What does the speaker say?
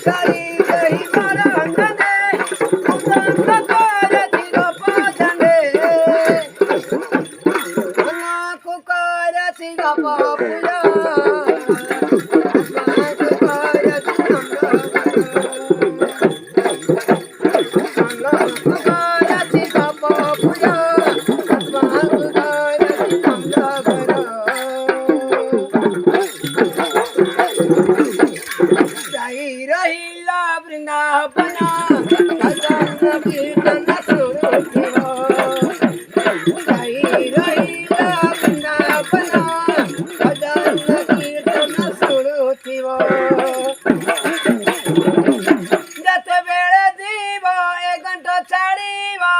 जाई रही मारा अंगणे कुंदन कारती गपादंडे अनाको कारती गपापुया अनाको कारती कारती गपापुया अनाको कारती जाई रहिला वृंदावना भजन कीर्तन सुरू ठेवा जाई रहिला वृंदावना भजन कीर्तन सुरू ठेवा जत वेळ दीवा एक घंटा चाळीवा